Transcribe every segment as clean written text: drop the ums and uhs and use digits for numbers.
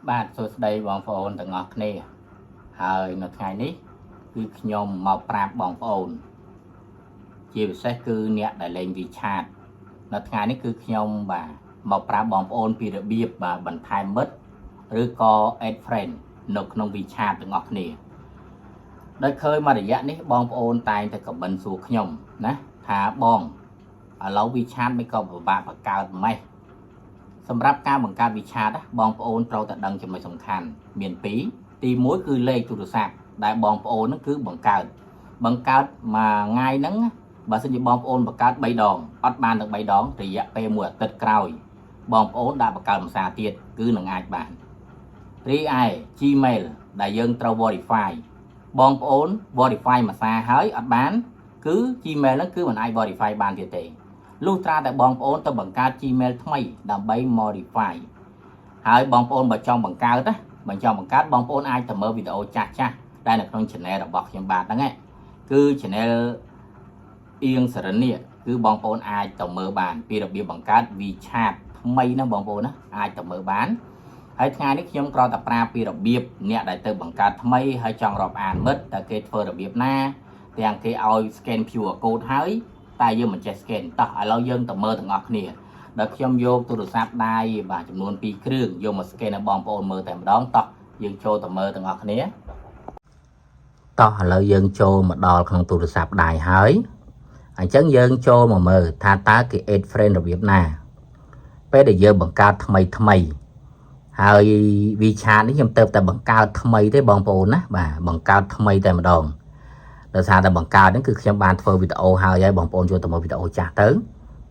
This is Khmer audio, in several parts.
បាទសួស្តីបងប្អូនទាំងអស់គ្នាហើយនៅថ្ងៃនេះគឺខ្ញុំមកប្រាប់បងប្អូនជាពិសេសគឺអ្នកដែលលេង WeChat នៅថ្ងៃនេះគឺខ្ញុំបាទមកប្រាប់បងប្អូនពីរបៀបបាទបន្ថែមមិត្តឬក៏ add friend នៅក្នុង WeChat ទាំងអស់គ្នាដោយឃើញមួយរយៈនេះបងប្អូនតែងតែខមមិនសួរខ្ញុំណាថាបងឥឡូវ WeChat មិនក៏ពិបាកបង្កើតម៉េះសម្រាប់ការបង្កើត WeChat បងប្អូនត្រូវតែដឹងចំណុចសំខាន់មាន2ទី1គឺលេខទូរស័ព្ទដែលបងប្អូនហ្នឹងគឺបង្កើតមួយថ្ងៃហ្នឹងបើសិនជាបងប្អូនបង្កើត3ដងអត់បានទាំង3ដងរយៈពេល1អាទិត្យក្រោយបងប្អូនដាក់បង្កើតម្សាទៀតគឺនឹងអាចបានរីឯ Gmail ដែលយើងត្រូវ verify បងប្អូន verify មួយសារហើយអត់បានគឺ Gmail ហ្នឹងគឺមិនអាច verify បានទៀតទេលុះត្រាតែបងប្អូនទៅបង្កើត Gmail ថ្មីដើម្បី modify ហើយបងប្អូនបើចង់បង្កើតណាបើចង់បង្កើតបងប្អូនអាចទៅមើលវីដេអូចាស់ដែលនៅក្នុង channel របស់ខ្ញុំបាទហ្នឹងគឺ channel អៀងសរនីគឺបងប្អូនអាចទៅមើលបានពីរបៀបបង្កើត WeChat ថ្មីណាបងប្អូនណាអាចទៅមើលបានហើយថ្ងៃនេះខ្ញុំគ្រាន់តែប្រាប់ពីរបៀបអ្នកដែលទៅបង្កើតថ្មីហើយចង់រាប់អានមិត្តតើគេធ្វើរបៀបណាទាំងគេឲ្យ scan QR code ហើយតែយើងមិនចេះ scan តោះឥឡូវយើងទៅមើលទាំងអស់គ្នាដល់ខ្ញុំយកទូរស័ព្ទដៃបាទចំនួន2គ្រឿងយកមក scan ឲ្យបងប្អូនមើលតែម្ដងតោះយើងចូលទៅមើលទាំងអស់គ្នាតោះឥឡូវយើងចូលមកដល់ក្នុងទូរស័ព្ទដៃហើយអញ្ចឹងយើងចូលមកមើលថាតើគេ add friend របៀបណាពេលដែលយើងបង្កើតថ្មីហើយ WeChat នេះខ្ញុំទៅតែបង្កើតថ្មីទេបងប្អូនណាបាទបង្កើតថ្មីតែម្ដងដោយសារតែបង្កើតហ្នឹងគឺខ្ញុំបានធ្វើវីដេអូហើយបងប្អូនចូលទៅមើលវីដេអូចាស់ទៅ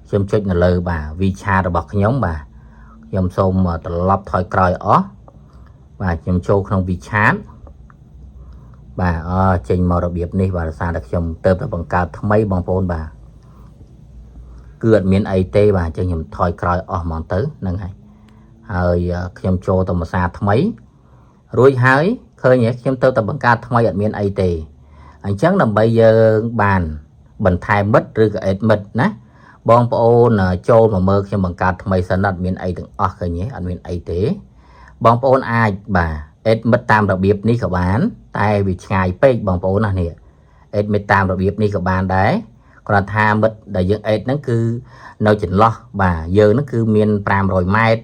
ខ្ញុំចុចនៅលើបាទ WeChat របស់ខ្ញុំបាទខ្ញុំសូមត្រឡប់ថយក្រោយអស់បាទខ្ញុំចូលក្នុង WeChat បាទចេញមករបៀបនេះបាទដោយសារតែខ្ញុំទៅតែបង្កើតថ្មីបងប្អូនបាទគឺអត់មានអីទេបាទអញ្ចឹងខ្ញុំថយក្រោយអស់ហ្មងទៅហ្នឹងហើយខ្ញុំចូលទៅមួយសារថ្មីរួចហើយឃើញខ្ញុំទៅតែបង្កើតថ្មីអត់មានអីទេអញ្ចឹងដើម្បីយើងបានបន្ថែមមិត្តឬក៏ add មិត្តណាបងប្អូនចូលមកមើលខ្ញុំបង្កើតថ្មីសិនអត់មានអីទាំងអស់ឃើញទេអត់មានអីទេបងប្អូនអាចបាទ add មិត្តតាមរបៀបនេះក៏បានតែវាឆ្ងាយពេកបងប្អូនណានេះ add មិត្តតាមរបៀបនេះក៏បានដែរគ្រាន់ថាមិត្តដែលយើង add ហ្នឹងគឺនៅចន្លោះបាទយើងហ្នឹងគឺមាន500ម៉ែត្រ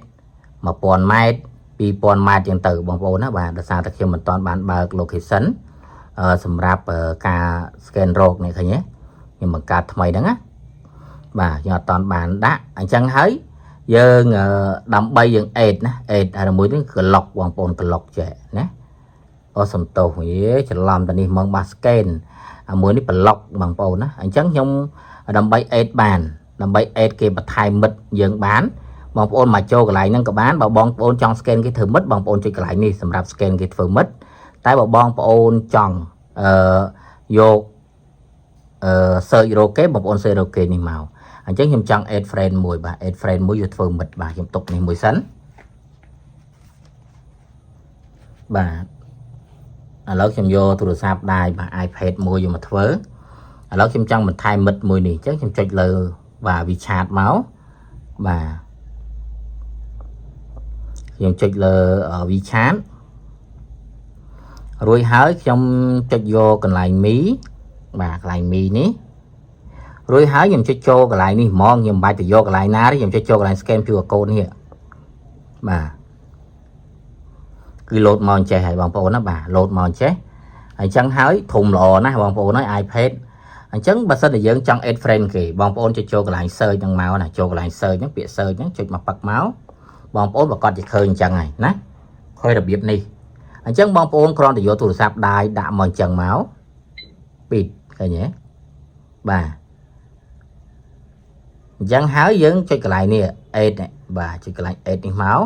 1000ម៉ែត្រ2000ម៉ែត្រចឹងទៅបងប្អូនណាបាទដោយសារតែខ្ញុំមិនទាន់បានបើក location សម្រាប់ការ scan រោគនេះឃើញទេខ្ញុំបង្កើតថ្មីហ្នឹងណាបាទខ្ញុំអត់ទាន់បានដាក់អញ្ចឹងហើយយើងដើម្បីយើង add ណា add ហើយមួយនេះក្លុកបងប្អូនក្លុកចេះណាសំទោសច្រឡំតានេះហ្មងបាទ scan មួយនេះប្លុកបងប្អូនណាអញ្ចឹងខ្ញុំដើម្បី add បានដើម្បី add គេបន្ថែមមិត្តយើងបានបងប្អូនមកចូលកន្លែងហ្នឹងក៏បានបើបងប្អូនចង់ scan គេធ្វើមិត្តបងប្អូនចុចកន្លែងនេះសម្រាប់ scan គេធ្វើមិត្តតែបើបងប្អូនចង់យក search រកគេបងប្អូន search រកគេនេះមកអញ្ចឹងខ្ញុំចង់ add friend មួយបាទ add friend មួយយកធ្វើមិត្តបាទខ្ញុំទុកនេះមួយសិនបាទឥឡូវខ្ញុំយកទូរស័ព្ទដៃបាទ iPad មួយយកមកធ្វើឥឡូវខ្ញុំចង់បន្ថែមមិត្តមួយនេះអញ្ចឹងខ្ញុំចុចលើបាទ WeChat មកបាទខ្ញុំចុចលើ WeChat រួចហើយខ្ញុំចុចយកកន្លែងមីបាទកន្លែងមីនេះរួចហើយខ្ញុំចុចចូលកន្លែងនេះហ្មងខ្ញុំមិនបាច់ទៅយកកន្លែងណាទេខ្ញុំចុចចូលកន្លែង scan QR code នេះបាទគឺ load មកអញ្ចេះហើយបងប្អូនណាបាទ load មកអញ្ចេះអញ្ចឹងហើយធំល្អណាស់បងប្អូនហើយ iPad អញ្ចឹងបើសិនតែយើងចង់ add friend គេបងប្អូនចុចចូលកន្លែង search ហ្នឹងមកណាចូលកន្លែង search ហ្នឹងពាក្យ search ហ្នឹងចុចមកប៉ឹកមកបងប្អូនប្រកាសជាឃើញអញ្ចឹងហើយណាឃើញរបៀបនេះអញ្ចឹងបងប្អូនគ្រាន់តែយកទូរស័ព្ទដៃដាក់មកអញ្ចឹងមកពីឃើញទេបាទអញ្ចឹងហើយយើងចុចកន្លែងនេះ add បាទចុចកន្លែង add នេះមក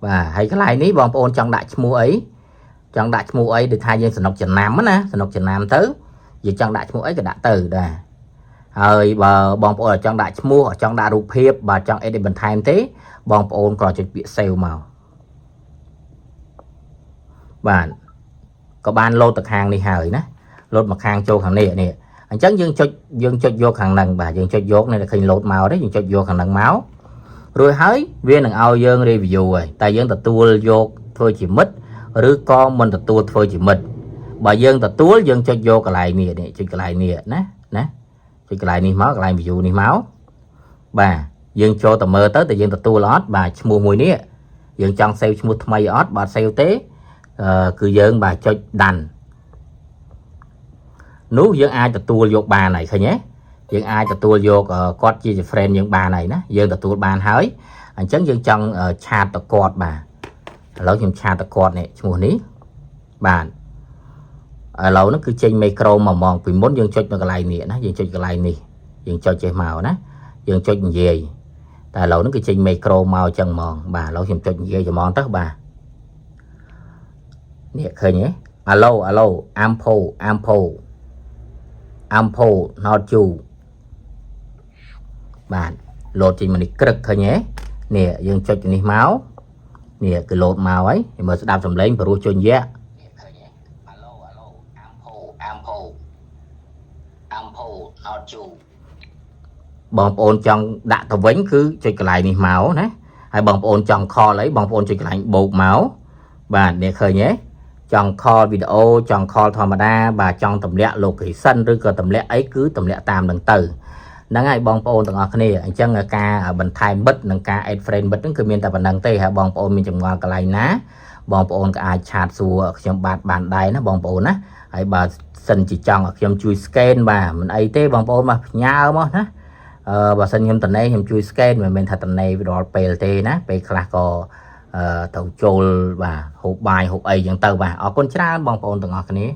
បាទហើយកន្លែងនេះបងប្អូនចង់ដាក់ឈ្មោះអីដូចថាយើងសនុកចំណាំណាសនុកចំណាំទៅយើងចង់ដាក់ឈ្មោះអីក៏ដាក់ទៅដែរហើយបើបងប្អូនចង់ដាក់ឈ្មោះចង់ដាក់រូបភាពបើចង់ edit បន្ថែមទេបងប្អូនក៏ចុចពាក្យ save មកបាទក៏បាន load ទៅខាងនេះហើយណា load មកខាងចូលខាងនេះអញ្ចឹងយើងចុចយកខាងហ្នឹងបាទយើងចុចយកនេះឃើញ load មកទេយើងចុចយកខាងហ្នឹងមក rồi hỡi viên đừng ao dương review rồi tại dương ta tua vô thôi chỉ mất rồi con mình ta tua thôi chỉ mất bà dương ta tua dương cho vô cái lại nè để cho cái lại nè nè nè cho cái lại nè máu cái lại review nè máu bà dương cho ta mơ tới tại dương ta tua lót bà mua mùi nè dương trong sale mua thay ót bà sale tế cứ dương bà cho đành nếu dương ai ta tua vô bà này thôi nhé dương ai ta tua vô cót chi friend những bà này nè dương ta tua bàn hỡi anh chấn dương trong chat ta cót bà lâu trong chat ta cót này mua ní bàn lâu nó cứ trên micro mà mòn vì muốn dương cho cái lại nè nó dương cho cái lại nè dương cho chơi màu nè dương cho gì tại lâu nó cứ trên micro màu chân mòn bà lâu trong cho gì cho mòn tất bà nè khơi nhé alo alo ample not you bạn lột trên mình cực thôi nhé nè dương cho này máu nè cái lột màu ấy thì mình sẽ đạp sầm lên và ru cho nhé bong ôn trong đạn tàu vĩnh cứ cho cái lại này máu nè hay bong ôn trong kho lấy bong ôn cho cái lại bột máu bạn nè khơi nhé trong kho video trong kho thò mà đa bà trong tầm lẹ lục cái sân rồi tầm lẹ ấy cứ tầm lẹ tam đằng từ nắng ai bong ôn tầng ở này anh chân là ca ở bên thái bất nâng ca ad friend bất cứ miền tây bên đằng tây hay bong ôn mình chừng ngon cái này ná bong ôn cái ai chat xua trong bát bàn đáy nó bong ôn á hay bà sân chỉ trong ở trong chui scan bà mình ấy thế bong ôn mà nhau mà á bà sân trong tuần này trong chui scan mà mình thật tuần này đó plt ná pe claco tàu trôi và hộp bài hộp ấy chẳng tàu bà ở con chả bong ôn tầng ở này